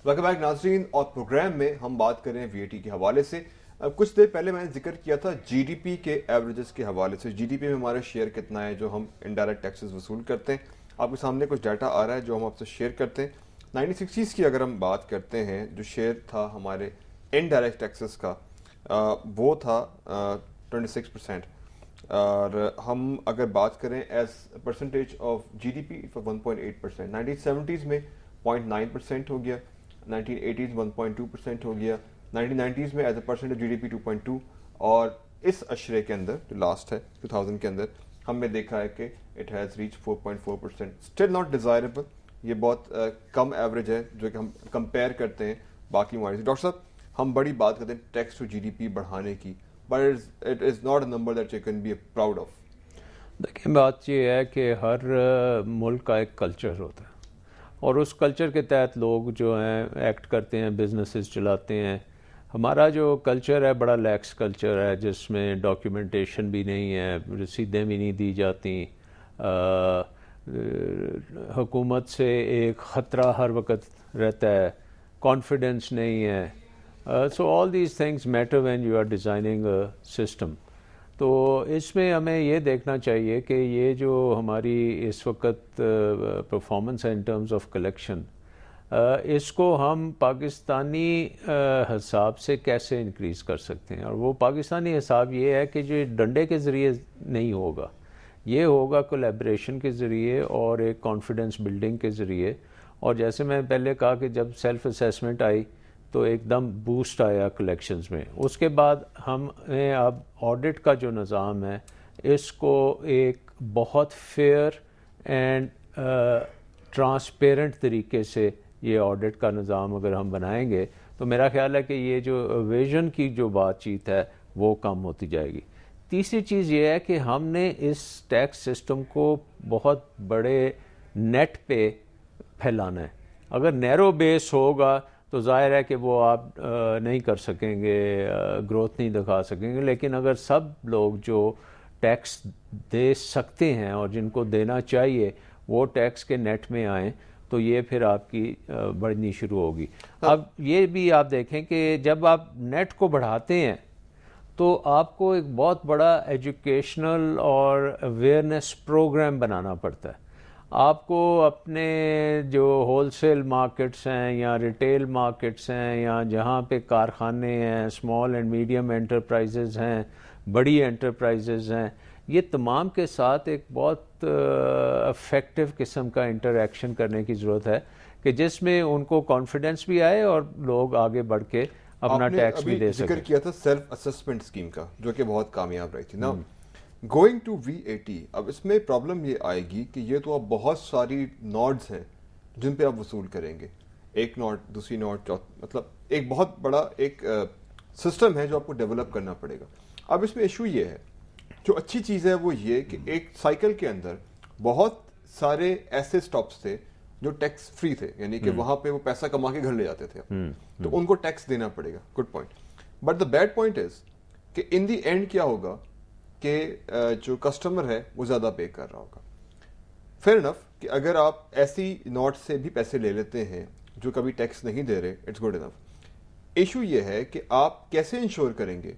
Welcome back ناظرین، اور programme میں ہم بات کریں وی اے ٹی کے حوالے سے. کچھ دیر پہلے میں نے ذکر کیا تھا جی ڈی پی کے ایوریجز کے حوالے سے. جی ڈی پی میں ہمارا شیئر کتنا ہے جو ہم انڈائریکٹ ٹیکسز وصول کرتے ہیں. آپ کے سامنے کچھ ڈیٹا آ رہا ہے جو ہم آپ سے شیئر کرتے ہیں. 1960s کی اگر ہم بات کرتے ہیں، جو شیئر تھا ہمارے انڈائریکٹ ٹیکسز کا وہ تھا 26%. اور ہم اگر بات کریں as percentage of G D P 1.8%. 1970s میں 0.9% ہو گیا، 1980s 1.2% ہو گیا، 1990s میں as a percent G D P 2.2. اور اس اشرے کے اندر جو لاسٹ ہے 2000 کے اندر ہم نے دیکھا ہے کہ it has reach 4.4%. Still not desirable. یہ بہت کم ایوریج ہے جو کہ ہم کمپیئر کرتے ہیں باقی ممالک سے. ڈاکٹر صاحب، ہم بڑی بات کرتے ہیں tax to G D P بڑھانے کی، but it is not a number that you can be proud of. دیکھیں، بات یہ ہے کہ ہر ملک کا ایک کلچر ہوتا ہے، اور اس کلچر کے تحت لوگ جو ہیں ایکٹ کرتے ہیں، بزنسز چلاتے ہیں. ہمارا جو کلچر ہے بڑا لیکس کلچر ہے، جس میں ڈاکیومنٹیشن بھی نہیں ہے، رسیدیں بھی نہیں دی جاتی. حکومت سے ایک خطرہ ہر وقت رہتا ہے، کانفیڈنس نہیں ہے. So all these things matter when you are designing a system. تو اس میں ہمیں یہ دیکھنا چاہیے کہ یہ جو ہماری اس وقت پرفارمنس ہے ان ٹرمز آف کلیکشن، اس کو ہم پاکستانی حساب سے کیسے انکریز کر سکتے ہیں. اور وہ پاکستانی حساب یہ ہے کہ جو ڈنڈے کے ذریعے نہیں ہوگا، یہ ہوگا کولیبریشن کے ذریعے اور ایک کانفیڈنس بلڈنگ کے ذریعے. اور جیسے میں پہلے کہا کہ جب سیلف اسیسمنٹ آئی تو ایک دم بوسٹ آیا کلیکشنز میں. اس کے بعد ہمیں اب آڈٹ کا جو نظام ہے اس کو ایک بہت فیئر اینڈ ٹرانسپیرنٹ طریقے سے یہ آڈٹ کا نظام اگر ہم بنائیں گے تو میرا خیال ہے کہ یہ جو ویژن کی جو بات چیت ہے وہ کم ہوتی جائے گی. تیسری چیز یہ ہے کہ ہم نے اس ٹیکس سسٹم کو بہت بڑے نیٹ پہ پھیلانا ہے. اگر نیرو بیس ہوگا تو ظاہر ہے کہ وہ آپ نہیں کر سکیں گے، گروتھ نہیں دکھا سکیں گے. لیکن اگر سب لوگ جو ٹیکس دے سکتے ہیں اور جن کو دینا چاہیے وہ ٹیکس کے نیٹ میں آئیں تو یہ پھر آپ کی بڑھنی شروع ہوگی. اب یہ بھی آپ دیکھیں کہ جب آپ نیٹ کو بڑھاتے ہیں تو آپ کو ایک بہت بڑا ایجوکیشنل اور اویئرنیس پروگرام بنانا پڑتا ہے. آپ کو اپنے جو ہول سیل مارکیٹس ہیں یا ریٹیل مارکیٹس ہیں یا جہاں پہ کارخانے ہیں، اسمال اینڈ میڈیم انٹرپرائزز ہیں، بڑی انٹرپرائزز ہیں، یہ تمام کے ساتھ ایک بہت افیکٹو قسم کا انٹریکشن کرنے کی ضرورت ہے کہ جس میں ان کو کانفیڈنس بھی آئے اور لوگ آگے بڑھ کے اپنا ٹیکس بھی دے سکیں. ذکر کیا تھا سیلف اسسمنٹ اسکیم کا جو کہ بہت کامیاب رہی تھی. نا going to V A T, اب اس میں پرابلم یہ آئے گی کہ یہ تو اب بہت ساری نوڈز ہیں جن پہ آپ وصول کریں گے. ایک نوڈ، دوسری نوڈ، مطلب ایک بہت بڑا ایک سسٹم ہے جو آپ کو ڈیولپ کرنا پڑے گا. اب اس میں ایشو یہ ہے، جو اچھی چیز ہے وہ یہ کہ ایک سائیکل کے اندر بہت سارے ایسے سٹاپس تھے جو ٹیکس فری تھے، یعنی کہ وہاں پہ وہ پیسہ کما کے گھر لے جاتے تھے تو ان کو ٹیکس دینا پڑے گا. Good point. But the bad point is کہ ان دی اینڈ کیا ہوگا کہ جو کسٹمر ہے وہ زیادہ پے کر رہا ہوگا. فیئر انف کہ اگر آپ ایسی نوٹ سے بھی پیسے لے لیتے ہیں جو کبھی ٹیکس نہیں دے رہے، اٹس گڈ انف. ایشو یہ ہے کہ آپ کیسے انشور کریں گے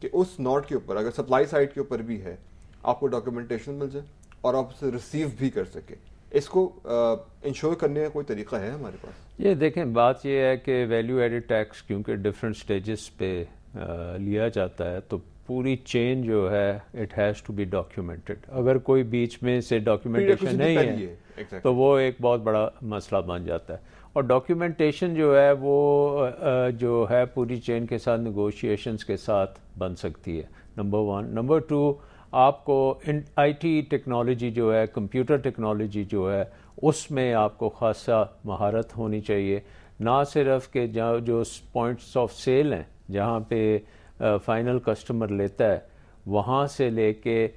کہ اس نوٹ کے اوپر اگر سپلائی سائڈ کے اوپر بھی ہے آپ کو ڈاکیومنٹیشن مل جائے اور آپ اسے ریسیو بھی کر سکیں. اس کو انشور کرنے کا کوئی طریقہ ہے ہمارے پاس؟ یہ دیکھیں، بات یہ ہے کہ ویلیو ایڈڈ ٹیکس کیونکہ ڈفرینٹ سٹیجز پہ لیا جاتا ہے تو پوری چین جو ہے it has to be documented. اگر کوئی بیچ میں سے ڈاکیومنٹیشن نہیں ہے تو وہ ایک بہت بڑا مسئلہ بن جاتا ہے. اور ڈاکیومنٹیشن جو ہے وہ جو ہے پوری چین کے ساتھ نیگوشیشنز کے ساتھ بن سکتی ہے، نمبر 1. نمبر 2، آپ کو آئی ٹی ٹیکنالوجی جو ہے، کمپیوٹر ٹیکنالوجی جو ہے، اس میں آپ کو خاصا مہارت ہونی چاہیے. نہ صرف کہ جو پوائنٹس آف سیل ہیں جہاں پہ فائنل کسٹمر لیتا ہے وہاں سے لے کے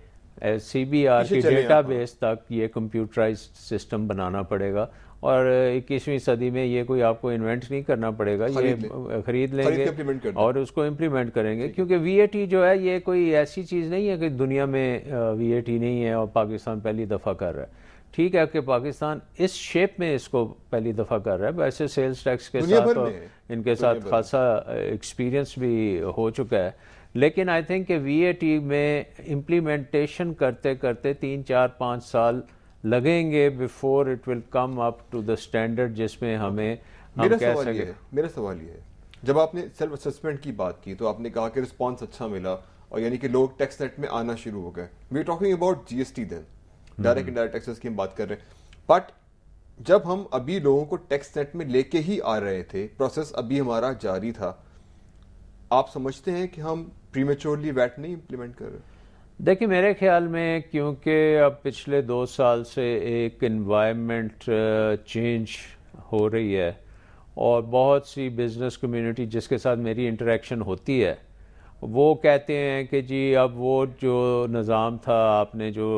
سی بی آر کی ڈیٹا بیس تک یہ کمپیوٹرائزڈ سسٹم بنانا پڑے گا. اور 21ویں صدی میں یہ کوئی آپ کو انوینٹ نہیں کرنا پڑے گا، یہ خرید لیں گے اور اس کو امپلیمنٹ کریں گے. کیونکہ وی اے ٹی جو ہے یہ کوئی ایسی چیز نہیں ہے کہ دنیا میں وی اے ٹی نہیں ہے اور پاکستان پہلی دفعہ کر رہا ہے. ٹھیک ہے کہ پاکستان اس شیپ میں اس کو پہلی دفعہ کر رہا ہے، ویسے سیلز ٹیکس کے دنیا ساتھ بھر تو میں ان کے ساتھ خاصا ایکسپیرینس بھی ہو چکا ہے، لیکن آئی تھنک کہ وی اے ٹی میں امپلیمنٹیشن کرتے کرتے 3-4-5 سال لگیں گے before it will come up to the standard جس میں ہمیں ہم کہہ سکیں. میرا سوال یہ ہے، جب آپ نے سیلف اسسمنٹ کی بات کی تو آپ نے کہا کہ رسپانس اچھا ملا اور یعنی کہ لوگ ٹیکس نیٹ میں آنا شروع ہو گئے. We are talking about G S T then, direct indirect taxes کی ہم بات کر رہے ہیں. بٹ جب ہم ابھی لوگوں کو ٹیکس نیٹ میں لے کے ہی آ رہے تھے، پروسیس ابھی ہمارا جاری تھا، آپ سمجھتے ہیں کہ ہم پریمیچورلی ویٹ نہیں امپلیمنٹ کر رہے؟ دیکھیں میرے خیال میں کیونکہ اب پچھلے 2 سال سے ایک انوائرمنٹ چینج ہو رہی ہے اور بہت سی بزنس کمیونٹی جس کے ساتھ میری انٹریکشن ہوتی ہے وہ کہتے ہیں کہ جی اب وہ جو نظام تھا آپ نے جو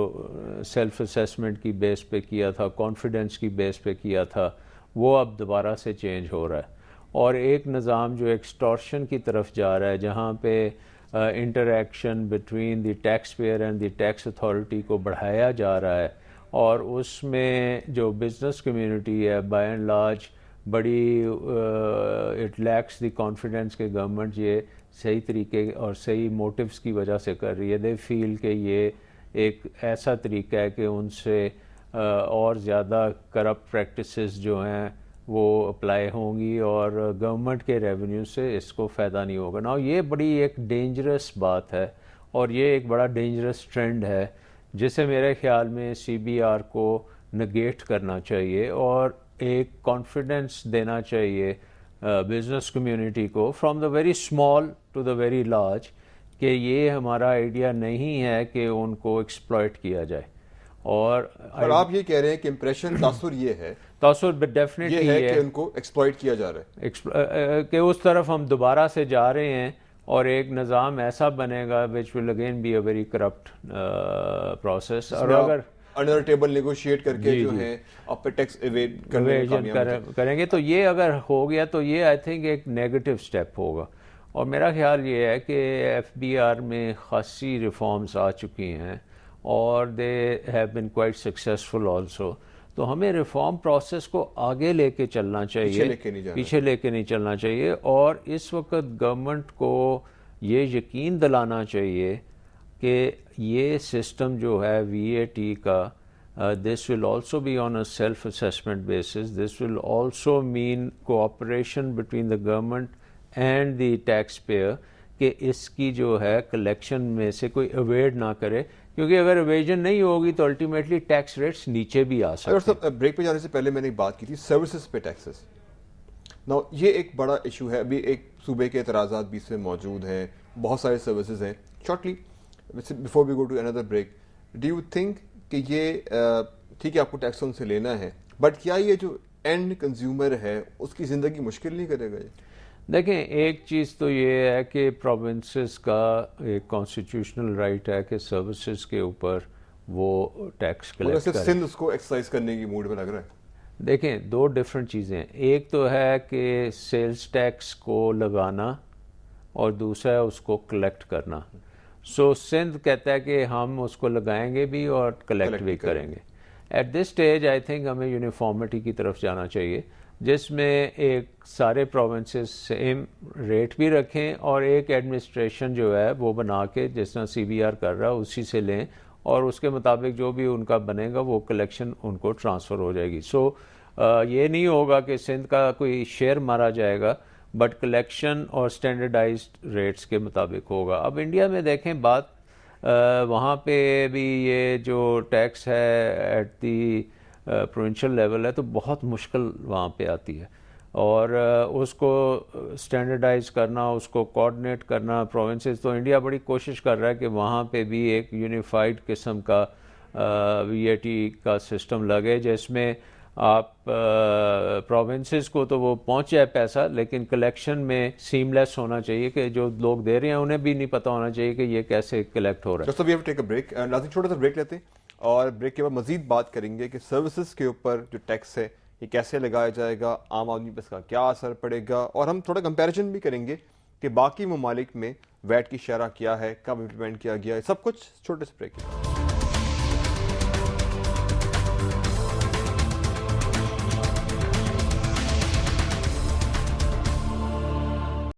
سیلف اسیسمنٹ کی بیس پہ کیا تھا، کانفیڈنس کی بیس پہ کیا تھا، وہ اب دوبارہ سے چینج ہو رہا ہے اور ایک نظام جو ایکسٹورشن کی طرف جا رہا ہے جہاں پہ interaction between the tax payer and the tax authority کو بڑھایا جا رہا ہے اور اس میں جو بزنس کمیونٹی ہے بائی اینڈ لارج بڑی اٹ لیکس دی کانفیڈنس کہ گورنمنٹ یہ صحیح طریقے اور صحیح موٹیوز کی وجہ سے کر رہی ہے. دے فیل کہ یہ ایک ایسا طریقہ ہے کہ ان سے اور زیادہ کرپٹ پریکٹسز جو ہیں وہ اپلائی ہوں گی اور گورنمنٹ کے ریونیو سے اس کو فائدہ نہیں ہوگا. نا یہ بڑی ایک ڈینجرس بات ہے اور یہ ایک بڑا ڈینجرس ٹرینڈ ہے جسے میرے خیال میں سی بی آر کو نگیٹ کرنا چاہیے اور ایک کانفیڈنس دینا چاہیے بزنس کمیونٹی کو from the very small to the very large کہ یہ ہمارا آئیڈیا نہیں ہے کہ ان کو ایکسپلائٹ کیا جائے. اور آپ یہ کہہ رہے ہیں کہ امپریشن تاثر یہ ہے ڈیفینیٹلی یہ ہے کہ ان کو ایکسپلائٹ کیا جا رہا ہے کہ اس طرف ہم دوبارہ سے جا رہے ہیں اور ایک نظام ایسا بنے گا which will again be a very corrupt process. اور اگر انڈر ٹیبل نیگوشیٹ کر کے جو ہے آپ پہ ٹیکس ایویڈ کریں گے تو یہ اگر ہو گیا تو یہ آئی تھنک ایک نیگیٹو اسٹیپ ہوگا. اور میرا خیال یہ ہے کہ ایف بی آر میں خاصی ریفارمز آ چکی ہیں اور they have been quite successful also. تو ہمیں ریفارم پروسیس کو آگے لے کے چلنا چاہیے، پیچھے لے کے نہیں چلنا چاہیے. اور اس وقت گورنمنٹ کو یہ یقین دلانا چاہیے کہ یہ سسٹم جو ہے وی اے ٹی کا this will also be on a self assessment basis. This will also mean cooperation between the government and the tax pair کہ اس کی جو ہے کلیکشن میں سے کوئی اویڈ نہ کرے کیونکہ اگر اویژن نہیں ہوگی تو الٹیمیٹلی ٹیکس ریٹس نیچے بھی آ سکتے ہیں. بریک پہ جانے سے پہلے میں نے بات کی تھی سروسز پہ ٹیکسز. نو یہ ایک بڑا ایشو ہے. ابھی ایک صوبے کے اعتراضات بھی اس میں موجود ہیں، بہت سارے سروسز ہیں. Shortly before we go to اندر بریک، ڈو یو تھنک کہ یہ ٹھیک ہے آپ کو ٹیکس ان سے لینا ہے بٹ کیا یہ جو اینڈ کنزیومر ہے اس کی زندگی مشکل نہیں کرے گا؟ یہ دیکھیں ایک چیز تو یہ ہے کہ پروونسز کا ایک کانسٹیٹیوشنل رائٹ ہے کہ سروسز کے اوپر وہ ٹیکس کلیکٹ کریں. سندھ اس کو ایکسرسائز کرنے کی موڈ میں لگ رہا ہے. دیکھیں دو ڈفرینٹ چیزیں ہیں، ایک تو ہے کہ سیلز ٹیکس کو لگانا اور دوسرا ہے اس کو کلیکٹ کرنا. سو سندھ کہتا ہے کہ ہم اس کو لگائیں گے بھی اور کلیکٹ بھی کریں گے. At this stage I think ہمیں یونیفارمٹی کی طرف جانا چاہیے جس میں ایک سارے پروونسز سیم ریٹ بھی رکھیں اور ایک ایڈمنسٹریشن جو ہے وہ بنا کے جس طرح سی بی آر کر رہا ہے اسی سے لیں اور اس کے مطابق جو بھی ان کا بنے گا وہ کلیکشن ان کو ٹرانسفر ہو جائے گی. سو یہ نہیں ہوگا کہ سندھ کا کوئی شیئر مارا جائے گا بٹ کلیکشن اور اسٹینڈرڈائزڈ ریٹس کے مطابق ہوگا. اب انڈیا میں دیکھیں بات وہاں پہ بھی یہ جو ٹیکس ہے ایٹ دی پروونشل لیول ہے تو بہت مشکل وہاں پہ آتی ہے اور اس کو اسٹینڈرڈائز کرنا، اس کو کوآرڈینیٹ کرنا پروونسز. تو انڈیا بڑی کوشش کر رہا ہے کہ وہاں پہ بھی ایک یونیفائڈ قسم کا وی اے ٹی کا سسٹم لگے جس میں آپ پروونسز کو تو وہ پہنچ جائے پیسہ لیکن کلیکشن میں سیم لیس ہونا چاہیے کہ جو لوگ دے رہے ہیں انہیں بھی نہیں پتہ ہونا چاہیے کہ یہ کیسے کلیکٹ ہو رہا ہے. دوستو we have to take a break. ناظرین چھوٹا سا بریک لیتے ہیں اور بریک کے بعد مزید بات کریں گے کہ سروسز کے اوپر جو ٹیکس ہے یہ کیسے لگایا جائے گا، عام آدمی پر اس کا کیا اثر پڑے گا، اور ہم تھوڑا کمپیریزن بھی کریں گے کہ باقی ممالک میں ویٹ کی شرح کیا ہے، کب امپلیمنٹ کیا گیا ہے، سب کچھ چھوٹے سے بریک.